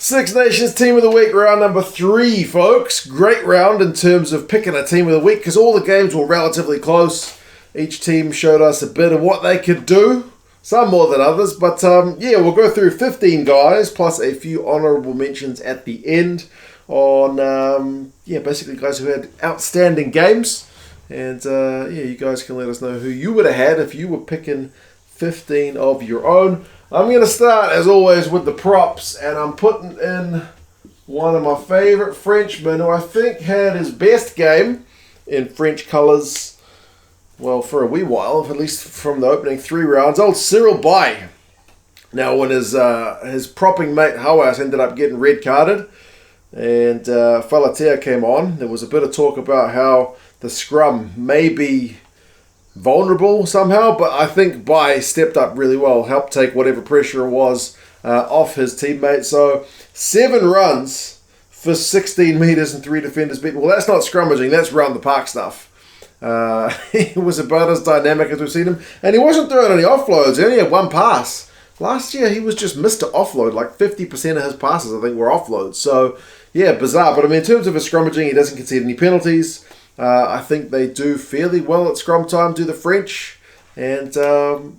Six Nations Team of the Week, round number 3, folks. Great round in terms of picking a Team of the Week because all the games were relatively close. Each team showed us a bit of what they could do, some more than others. But yeah, we'll go through 15 guys plus a few honourable mentions at the end on, basically guys who had outstanding games. And you guys can let us know who you would have had if you were picking 15 of your own. I'm going to start, as always, with the props, and I'm putting in one of my favourite Frenchmen who I think had his best game in French colours, well, for a wee while, at least from the opening 3 rounds. Old CYRIL BAILLE. Now, when his propping mate Hawas ended up getting red carded and Falatea came on, there was a bit of talk about how the scrum may be vulnerable somehow, but I think BAILLE stepped up really well, helped take whatever pressure it was off his teammate. So 7 runs for 16 metres and 3 defenders beaten. Well, that's not scrummaging, that's round the park stuff. He was about as dynamic as we've seen him, and he wasn't throwing any offloads. He only had 1 pass. Last year he was just Mr. Offload, like 50% of his passes I think were offloads. So yeah, bizarre. But I mean, in terms of his scrummaging, he doesn't concede any penalties. I think they do fairly well at scrum time, do the French. And,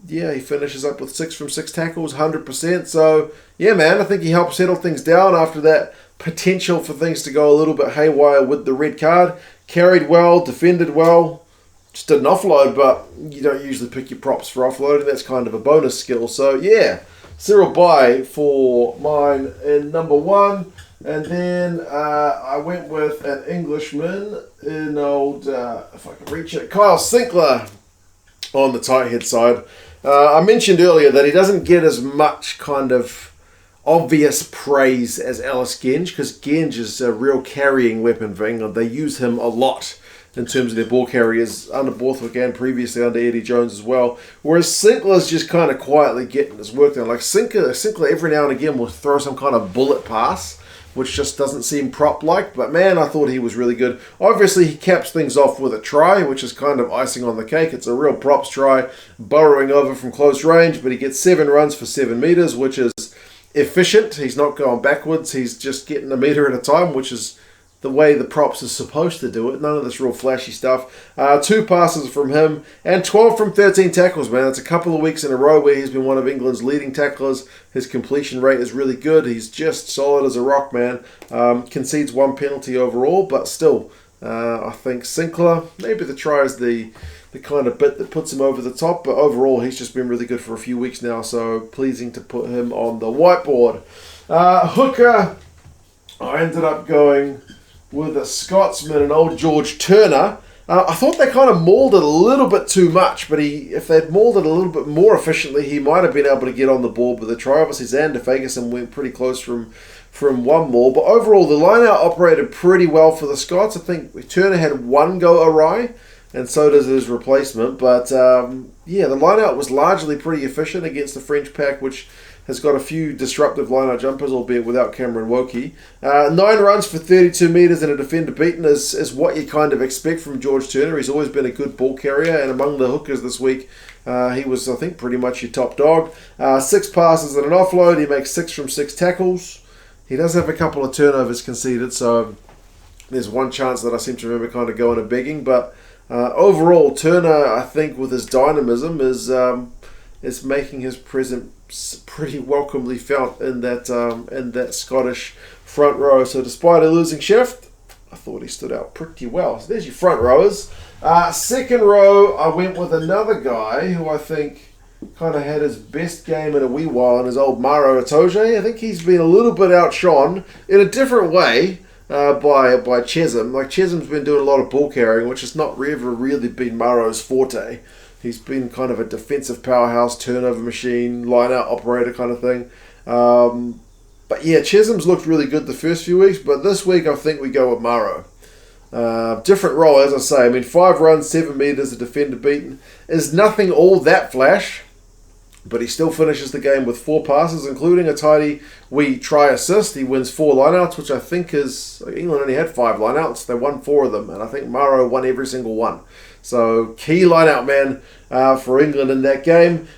he finishes up with 6 from 6 tackles, 100%. So, yeah, man, I think he helped settle things down after that potential for things to go a little bit haywire with the red card. Carried well, defended well, just didn't offload, but you don't usually pick your props for offloading. That's kind of a bonus skill. So, yeah, CYRIL BAILLE for mine in number 1. And then I went with an Englishman in old, if I can reach it, Kyle Sinckler on the tight head side. I mentioned earlier that he doesn't get as much kind of obvious praise as Ellis Genge, because Genge is a real carrying weapon for England. They use him a lot in terms of their ball carriers under Borthwick and previously under Eddie Jones as well. Whereas Sinclair's just kind of quietly getting his work done. Like Sinckler every now and again will throw some kind of bullet pass, which just doesn't seem prop-like. But man, I thought he was really good. Obviously, he caps things off with a try, which is kind of icing on the cake. It's a real props try, burrowing over from close range, but he gets 7 runs for 7 metres, which is efficient. He's not going backwards. He's just getting a metre at a time, which is the way the props are supposed to do it. None of this real flashy stuff. 2 passes from him and 12 from 13 tackles, man. It's a couple of weeks in a row where he's been one of England's leading tacklers. His completion rate is really good. He's just solid as a rock, man. Concedes 1 penalty overall, but still, I think Sinckler, maybe the try is the kind of bit that puts him over the top, but overall he's just been really good for a few weeks now, so pleasing to put him on the whiteboard. Hooker, I ended up going with a Scotsman, an old George Turner. I thought they kind of mauled it a little bit too much, but if they'd mauled it a little bit more efficiently, he might have been able to get on the board with a try. Obviously, Xander Fagerson went pretty close from 1 maul, but overall, the line-out operated pretty well for the Scots. I think Turner had 1 go awry, and so does his replacement. But, the line-out was largely pretty efficient against the French pack, which has got a few disruptive line-out jumpers, albeit without Cameron Wokey. 9 runs for 32 metres and a defender beaten is what you kind of expect from George Turner. He's always been a good ball carrier, and among the hookers this week, he was, I think, pretty much your top dog. 6 passes and an offload. He makes 6 from 6 tackles. He does have a couple of turnovers conceded, so there's 1 chance that I seem to remember kind of going and begging. But overall, Turner, I think, with his dynamism, is making his presence pretty welcomely felt in that Scottish front row. So despite a losing shift, I thought he stood out pretty well. So there's your front rowers. Second row, I went with another guy who I think kind of had his best game in a wee while, in his old Maro Itoje. I think he's been a little bit outshone in a different way by Chesham. Like, Chesham's been doing a lot of ball carrying, which has not ever really been Maro's forte. He's been kind of a defensive powerhouse, turnover machine, line-out operator kind of thing. But yeah, Chesham's looked really good the first few weeks, but this week I think we go with Maro. Different role, as I say. I mean, 5 runs, 7 metres, a defender beaten is nothing all that flash, but he still finishes the game with 4 passes, including a tidy wee try assist. He wins 4 lineouts, which I think is... England only had 5 lineouts. They won 4 of them, and I think Maro won every single one. So key line-out man for England in that game.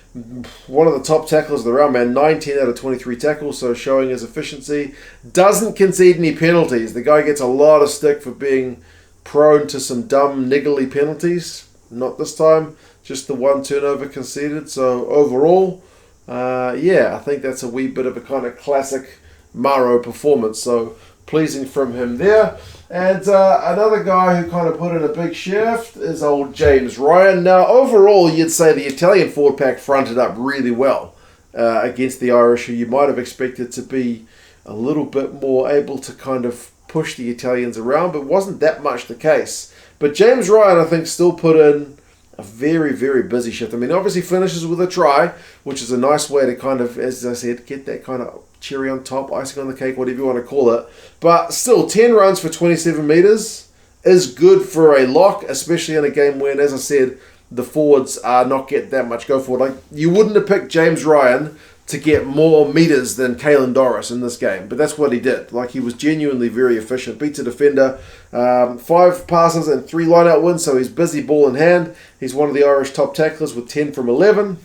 One of the top tacklers of the round, man. 19 out of 23 tackles, so showing his efficiency. Doesn't concede any penalties. The guy gets a lot of stick for being prone to some dumb, niggly penalties. Not this time. Just the one turnover conceded. So overall, yeah, I think that's a wee bit of a kind of classic Maro performance. So pleasing from him there. And another guy who kind of put in a big shift is old James Ryan. Now, overall, you'd say the Italian forward pack fronted up really well against the Irish, who you might have expected to be a little bit more able to kind of push the Italians around, but wasn't that much the case. But James Ryan, I think, still put in a very, very busy shift. I mean, obviously finishes with a try, which is a nice way to kind of, as I said, get that kind of cherry on top, icing on the cake, whatever you want to call it. But still, 10 runs for 27 metres is good for a lock, especially in a game when, as I said, the forwards are not getting that much go forward. Like, you wouldn't have picked James Ryan to get more metres than Caelan Doris in this game, but that's what he did. Like, he was genuinely very efficient. Beats a defender, 5 passes and 3 line-out wins, so he's busy ball in hand. He's one of the Irish top tacklers with 10 from 11.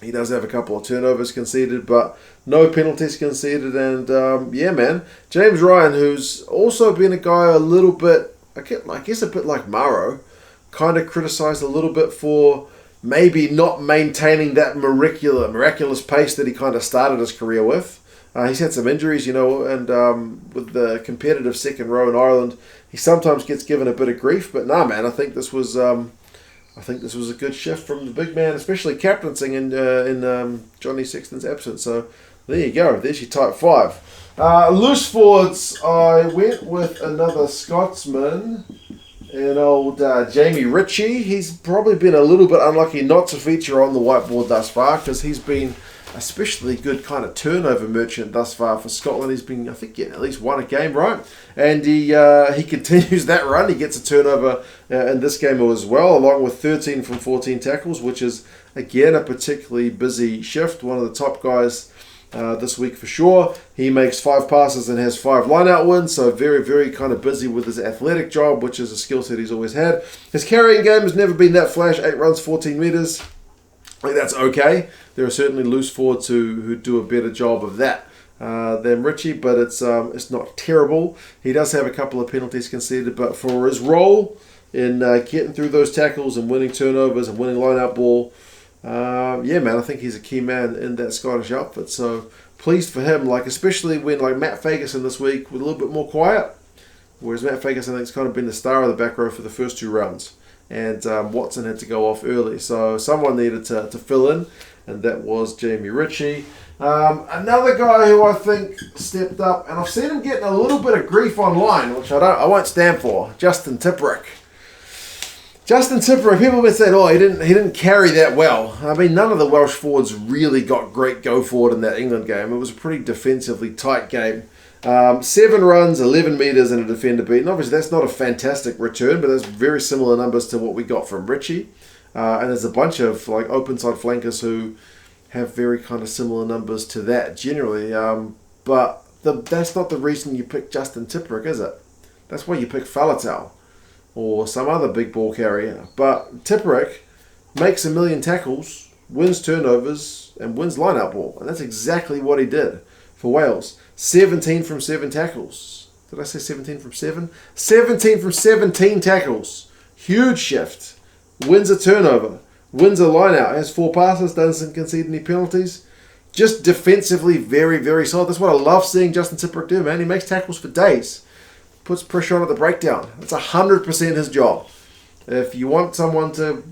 He does have a couple of turnovers conceded, but no penalties conceded. And yeah, man, James Ryan, who's also been a guy a little bit, I guess a bit like Maro, kind of criticised a little bit for maybe not maintaining that miraculous pace that he kind of started his career with. He's had some injuries, you know, and with the competitive second row in Ireland, he sometimes gets given a bit of grief. But nah, man, I think this was a good shift from the big man, especially captaining in Johnny Sexton's absence. So there you go. There's your type 5. Loose forwards, I went with another Scotsman, and old Jamie Ritchie. He's probably been a little bit unlucky not to feature on the whiteboard thus far, because he's been especially good kind of turnover merchant thus far for Scotland. He's been, I think, getting at least one a game, right? And he continues that run. He gets a turnover in this game as well, along with 13 from 14 tackles, which is, again, a particularly busy shift. One of the top guys this week for sure. He makes 5 passes and has 5 line-out wins, so very, very kind of busy with his athletic job, which is a skill set he's always had. His carrying game has never been that flash, 8 runs, 14 metres. I think that's okay. There are certainly loose forwards who do a better job of that than Ritchie, but it's not terrible. He does have a couple of penalties conceded, but for his role in getting through those tackles and winning turnovers and winning line-out ball, yeah, man, I think he's a key man in that Scottish outfit. So pleased for him, like especially when like Matt Fagerson this week was a little bit more quiet, whereas Matt Fagerson I think has kind of been the star of the back row for the first 2 rounds. And Watson had to go off early, so someone needed to fill in, and that was Jamie Ritchie. Another guy who I think stepped up, and I've seen him getting a little bit of grief online, which I won't stand for. Justin Tipuric. Justin Tipuric, people have been saying, oh, he didn't carry that well. I mean, none of the Welsh forwards really got great go forward in that England game. It was a pretty defensively tight game. 7 runs, 11 metres and a defender beaten. Obviously, that's not a fantastic return, but that's very similar numbers to what we got from Ritchie. And there's a bunch of like open side flankers who have very kind of similar numbers to that generally. But that's not the reason you pick Justin Tipuric, is it? That's why you pick Faletau or some other big ball carrier. But Tipuric makes 1 million tackles, wins turnovers, and wins line-out ball. And that's exactly what he did for Wales. 17 from 7 tackles. Did I say 17 from 7? 17 from 17 tackles. Huge shift. Wins a turnover. Wins a line-out. Has 4 passes. Doesn't concede any penalties. Just defensively very, very solid. That's what I love seeing Justin Tipuric do, man. He makes tackles for days. Puts pressure on at the breakdown. That's 100% his job. If you want someone to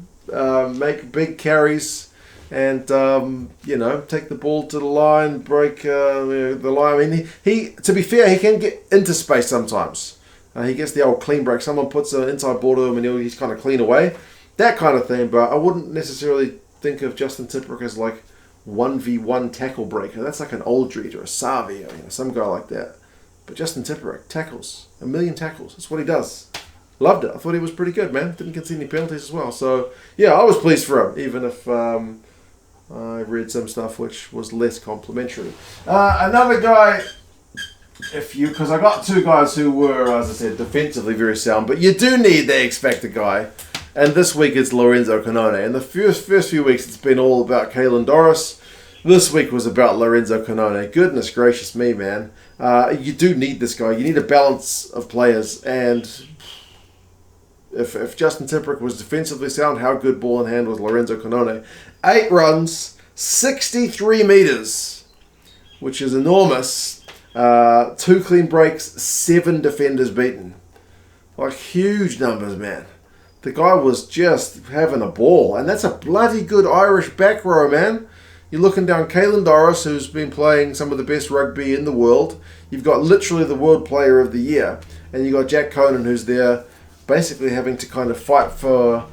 make big carries and take the ball to the line, break the line. I mean, he to be fair, he can get into space sometimes. He gets the old clean break. Someone puts an inside ball to him and he's kind of clean away. That kind of thing, but I wouldn't necessarily think of Justin Tipuric as like 1v1 tackle breaker. That's like an Aldridge or a Savi or some guy like that. But Justin Tipuric, tackles. 1 million tackles. That's what he does. Loved it. I thought he was pretty good, man. Didn't concede any penalties as well. So, yeah, I was pleased for him, even if I read some stuff which was less complimentary. Another guy, because I got 2 guys who were, as I said, defensively very sound, but you do need the X-Factor guy And this week it's Lorenzo Cannone. And the first few weeks it's been all about Kalen Doris. This week was about Lorenzo Cannone. Goodness gracious me, man. You do need this guy. You need a balance of players. And if Justin Tipuric was defensively sound, how good ball in hand was Lorenzo Cannone? 8 runs, 63 meters, which is enormous. 2 clean breaks, 7 defenders beaten. Like, huge numbers, man. The guy was just having a ball. And that's a bloody good Irish back row, man. You're looking down Kalen Doris, who's been playing some of the best rugby in the world. You've got literally the World Player of the Year. And you've got Jack Conan, who's there basically having to kind of fight for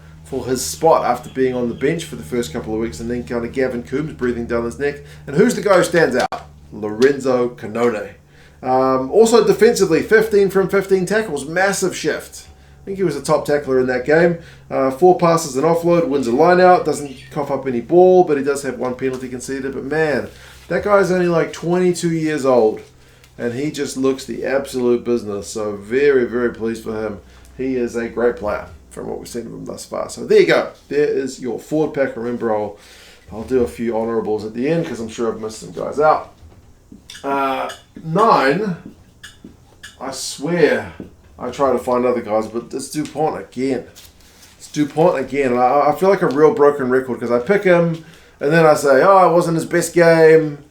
his spot after being on the bench for the first couple of weeks. And then kind of Gavin Coombs breathing down his neck. And who's the guy who stands out? Lorenzo Cannone. Also defensively, 15 from 15 tackles. Massive shift. I think he was the top tackler in that game. 4 passes and offload, wins a line out, doesn't cough up any ball, but he does have 1 penalty conceded. But man, that guy's only like 22 years old, and he just looks the absolute business. So very, very pleased for him. He is a great player from what we've seen of him thus far. So there you go. There is your forward pack. Remember, I'll do a few honourables at the end because I'm sure I've missed some guys out. 9, I swear I try to find other guys, but it's DuPont again. It's DuPont again. And I feel like a real broken record because I pick him and then I say, oh, it wasn't his best game.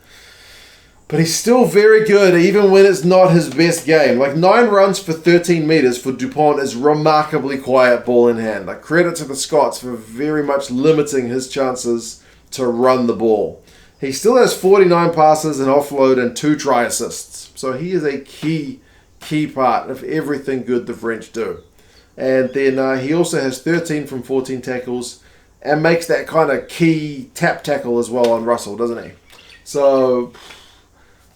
But he's still very good even when it's not his best game. Like 9 runs for 13 meters for DuPont is remarkably quiet ball in hand. Like credit to the Scots for very much limiting his chances to run the ball. He still has 49 passes, an offload, and 2 try assists. So he is a key part of everything good the French do. And then he also has 13 from 14 tackles and makes that kind of key tap tackle as well on Russell, doesn't he? So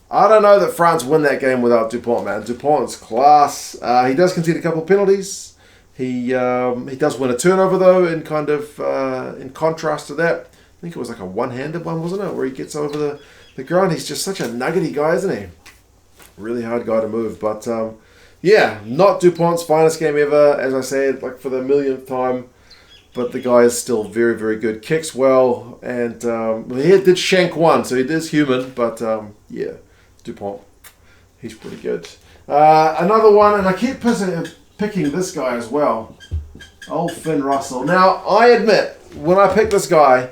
I don't know that France win that game without DuPont, man. DuPont's class. He does concede a couple of penalties. He does win a turnover though, in kind of in contrast to that. I think it was like a one-handed one, wasn't it? Where he gets over the ground. He's just such a nuggety guy, isn't he? Really hard guy to move. But yeah, not DuPont's finest game ever, as I said, like for the millionth time. But the guy is still very, very good. Kicks well, and he did shank one, so he is human. But yeah, DuPont, he's pretty good. Another one, and I keep picking this guy as well. Old Finn Russell. Now, I admit, when I pick this guy,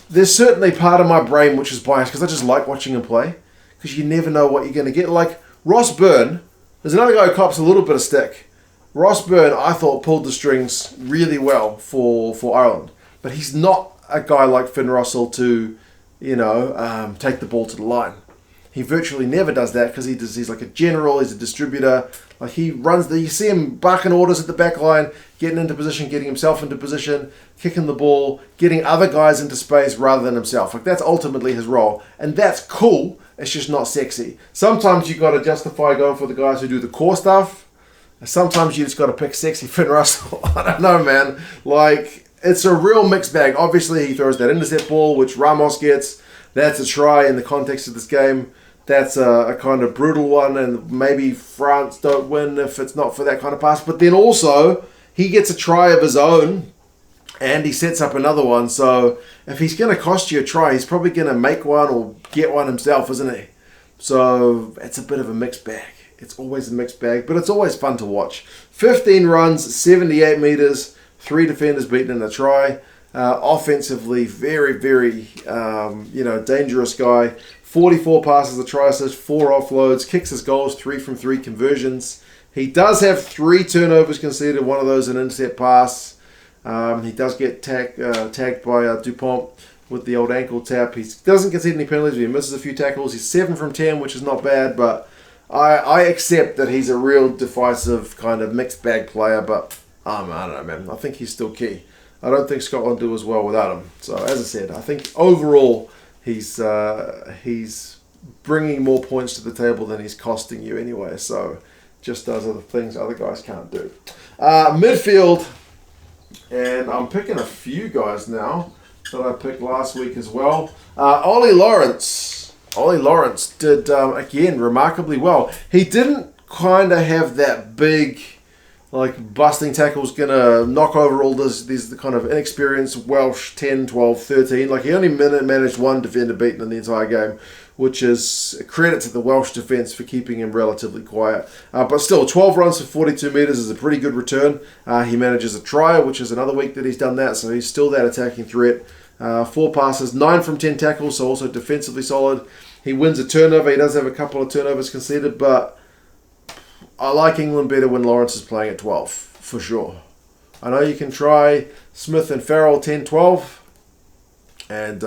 there's certainly part of my brain which is biased because I just like watching him play. Because you never know what you're going to get. Like Ross Byrne, there's another guy who cops a little bit of stick. Ross Byrne, I thought, pulled the strings really well for Ireland. But he's not a guy like Finn Russell to, take the ball to the line. He virtually never does that because he's like a general, he's a distributor. Like he runs you see him barking orders at the back line, getting into position, getting himself into position, kicking the ball, getting other guys into space rather than himself. Like that's ultimately his role. And that's cool. It's just not sexy. Sometimes you got to justify going for the guys who do the core stuff. Sometimes you just got to pick sexy Finn Russell. I don't know, man. Like, it's a real mixed bag. Obviously, he throws that intercept ball, which Ramos gets. That's a try in the context of this game. That's a kind of brutal one, and maybe France don't win if it's not for that kind of pass. But then also, he gets a try of his own, and he sets up another one. So if he's going to cost you a try, he's probably going to make one or get one himself, isn't he? So it's a bit of a mixed bag. It's always a mixed bag, but it's always fun to watch. 15 runs, 78 meters, 3 defenders beaten in a try. Offensively, very, very, dangerous guy. 44 passes, a try assist, 4 offloads, kicks his goals, 3 from 3 conversions. He does have 3 turnovers conceded, one of those an intercept pass. He does get tagged by DuPont with the old ankle tap. He doesn't concede any penalties, but he misses a few tackles. He's 7 from 10, which is not bad, but I accept that he's a real divisive kind of mixed bag player, but I don't know, man. I think he's still key. I don't think Scotland do as well without him. So as I said, I think overall he's bringing more points to the table than he's costing you anyway. So just does other things other guys can't do. Midfield, and I'm picking a few guys now that I picked last week as well. Ollie Lawrence did, again, remarkably well. He didn't kind of have that big, like busting tackles, gonna knock over all these kind of inexperienced Welsh 10, 12, 13. Like he only managed one defender beaten in the entire game, which is a credit to the Welsh defence for keeping him relatively quiet. But still, 12 runs for 42 metres is a pretty good return. He manages a try, which is another week that he's done that, so he's still that attacking threat. 4 passes, 9 from 10 tackles, so also defensively solid. He wins a turnover. He does have a couple of turnovers conceded, but I like England better when Lawrence is playing at 12, for sure. I know you can try Smith and Farrell 10-12, and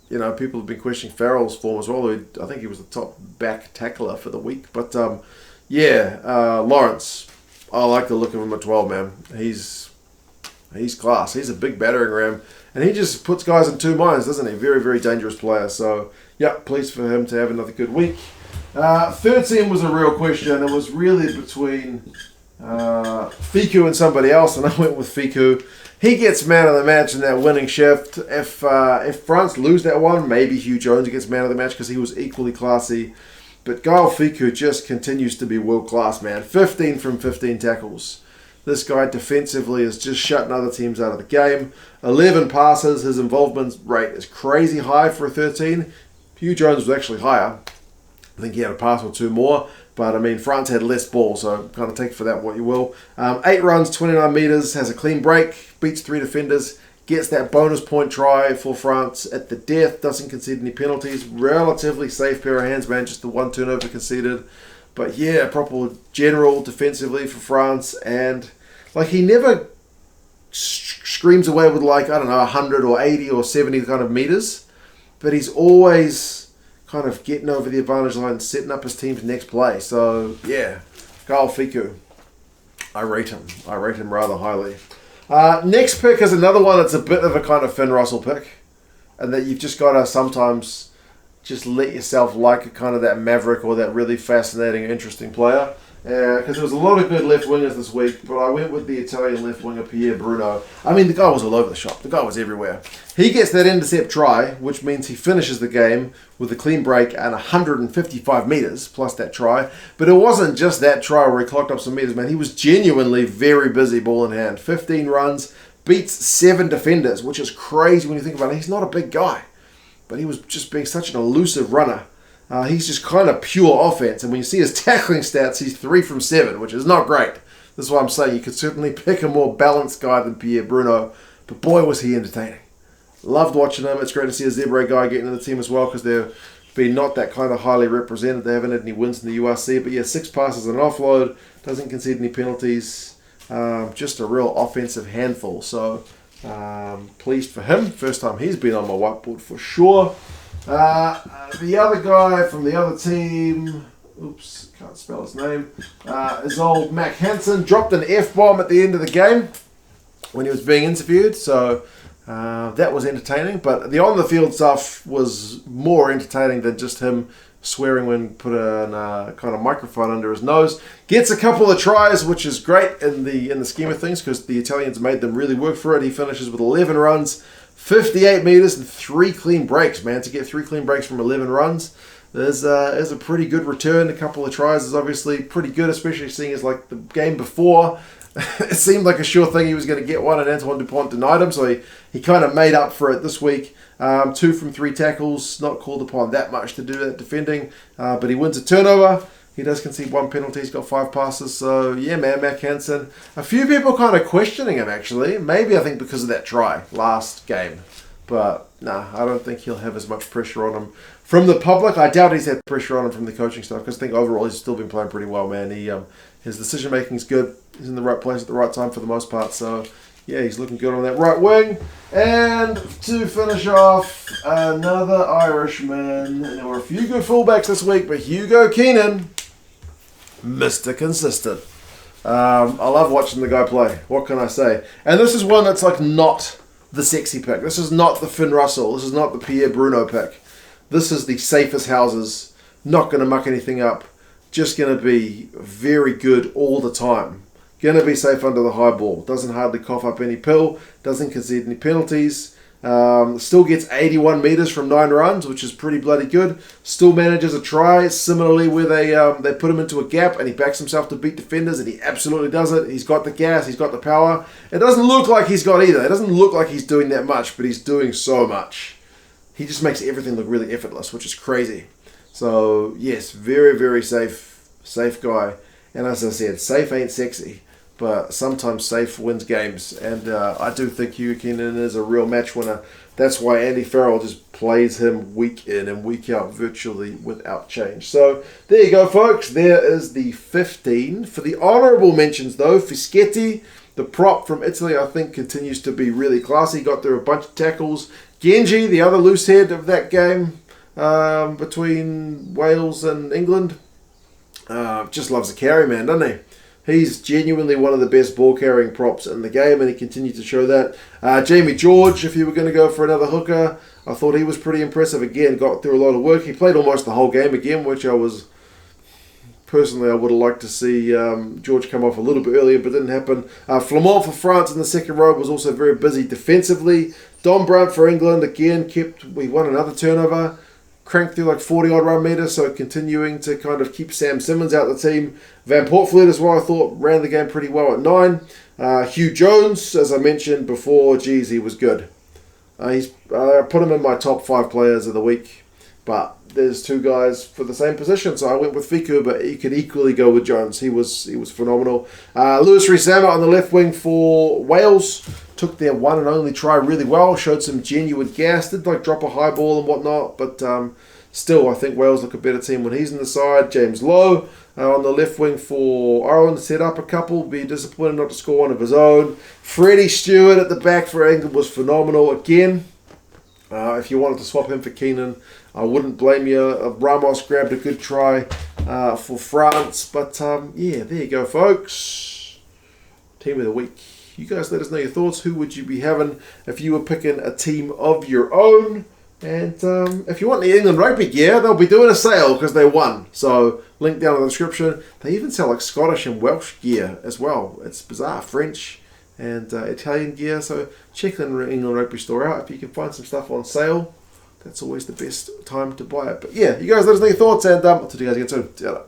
you know, people have been questioning Farrell's form as well. I think he was the top back tackler for the week. But Lawrence, I like the look of him at 12, man. He's class. He's a big battering ram, and he just puts guys in two minds, doesn't he? Very, very dangerous player. So, yeah, pleased for him to have another good week. 13 was a real question. It was really between Fiku and somebody else, and I went with Fiku. He gets man of the match in that winning shift. If France lose that one, maybe Hugh Jones gets man of the match because he was equally classy. But Gael Fiku just continues to be world class, man. 15 from 15 tackles. This guy defensively is just shutting other teams out of the game. 11 passes. His involvement rate is crazy high for a 13. Hugh Jones was actually higher. I think he had a pass or 2 more. But, I mean, France had less ball, so kind of take for that what you will. 8 runs, 29 metres, has a clean break, beats 3 defenders, gets that bonus point try for France at the death, doesn't concede any penalties. Relatively safe pair of hands, man, just the 1 turnover conceded. But, yeah, proper general defensively for France. And, like, he never screams away with, like, I don't know, 100 or 80 or 70 kind of metres. But he's always kind of getting over the advantage line and setting up his team's next play. So, yeah, Gael Fiku. I rate him. I rate him rather highly. Next pick is another one that's a bit of a kind of Finn Russell pick. And that you've just got to sometimes just let yourself like a kind of that maverick or that really fascinating, interesting player. Because there was a lot of good left wingers this week, but I went with the Italian left winger Pierre Bruno. I mean, the guy was all over the shop. The guy was everywhere. He gets that intercept try, which means he finishes the game with a clean break and 155 metres plus that try. But it wasn't just that try where he clocked up some metres, man. He was genuinely very busy ball in hand. 15 runs, beats 7 defenders, which is crazy when you think about it. He's not a big guy, but he was just being such an elusive runner. He's just kind of pure offense. And when you see his tackling stats, he's 3 from 7, which is not great. This is why I'm saying you could certainly pick a more balanced guy than Pierre Bruno. But boy, was he entertaining. Loved watching him. It's great to see a Zebre guy getting into the team as well because they've been not that kind of highly represented. They haven't had any wins in the URC. But yeah, 6 passes and an offload. Doesn't concede any penalties. Just a real offensive handful. So pleased for him. First time he's been on my whiteboard for sure. The other guy from the other team, oops, can't spell his name, is old Mack Hansen. Dropped an F-bomb at the end of the game when he was being interviewed, so that was entertaining. But the on-the-field stuff was more entertaining than just him swearing when put a kind of microphone under his nose. Gets a couple of tries, which is great in the scheme of things because the Italians made them really work for it. He finishes with 11 runs. 58 metres and 3 clean breaks, man. To get 3 clean breaks from 11 runs is a pretty good return. A couple of tries is obviously pretty good, especially seeing as like the game before. It seemed like a sure thing he was going to get one, and Antoine DuPont denied him, so he kind of made up for it this week. 2 from 3 tackles, not called upon that much to do that defending, but he wins a turnover. He does concede 1 penalty. He's got 5 passes. So, yeah, man, Mack Hansen. A few people kind of questioning him, actually. Maybe, I think, because of that try last game. But, nah, I don't think he'll have as much pressure on him from the public. I doubt he's had pressure on him from the coaching staff because I think overall he's still been playing pretty well, man. His decision-making is good. He's in the right place at the right time for the most part. So, yeah, he's looking good on that right wing. And to finish off, another Irishman. There were a few good fullbacks this week, but Hugo Keenan, Mr. Consistent. I love watching the guy play. What can I say? And this is one that's like not the sexy pick. This is not the Finn Russell. This is not the Pierre Bruno pick. This is the safest houses. Not going to muck anything up. Just going to be very good all the time. Going to be safe under the high ball. Doesn't hardly cough up any pill. Doesn't concede any penalties. Still gets 81 metres from 9 runs, which is pretty bloody good. Still manages a try, similarly where they put him into a gap and he backs himself to beat defenders, and he absolutely does it. He's got the gas, he's got the power. It doesn't look like he's got either. It doesn't look like he's doing that much, but he's doing so much. He just makes everything look really effortless, which is crazy. So, yes, very, very safe guy. And as I said, safe ain't sexy, but sometimes safe wins games. And I do think Hugo Keenan is a real match winner. That's why Andy Farrell just plays him week in and week out virtually without change. So there you go, folks. There is the 15. For the honourable mentions, though, Fischetti, the prop from Italy, I think continues to be really classy. Got through a bunch of tackles. Genji, the other loose head of that game between Wales and England, just loves a carry, man, doesn't he? He's genuinely one of the best ball-carrying props in the game, and he continued to show that. Jamie George, if you were going to go for another hooker, I thought he was pretty impressive. Again, got through a lot of work. He played almost the whole game again, which I was... Personally, I would have liked to see George come off a little bit earlier, but didn't happen. Flamand for France in the second row was also very busy defensively. Don Brandt for England, again, we won another turnover. Cranked through like 40-odd run meters, so continuing to kind of keep Sam Simmons out of the team. Van Portfleet as well, I thought, ran the game pretty well at 9. Hugh Jones, as I mentioned before, geez, he was good. I put him in my top 5 players of the week, but there's 2 guys for the same position, so I went with Fiku, but you could equally go with Jones. He was phenomenal. Lewis Rees-Zammit on the left wing for Wales. Took their one and only try really well. Showed some genuine gas. Did like drop a high ball and whatnot. But still, I think Wales look a better team when he's in the side. James Lowe on the left wing for Ireland. Set up a couple. Be disappointed not to score one of his own. Freddie Stewart at the back for England was phenomenal again. If you wanted to swap him for Keenan, I wouldn't blame you. Ramos grabbed a good try for France. But yeah, there you go, folks. Team of the week. You guys let us know your thoughts. Who would you be having if you were picking a team of your own? And if you want the England rugby gear, they'll be doing a sale because they won. So link down in the description. They even sell like Scottish and Welsh gear as well. It's bizarre. French and Italian gear. So check the England rugby store out. If you can find some stuff on sale, that's always the best time to buy it. But yeah, you guys let us know your thoughts, and I'll talk to you guys again soon. See you later.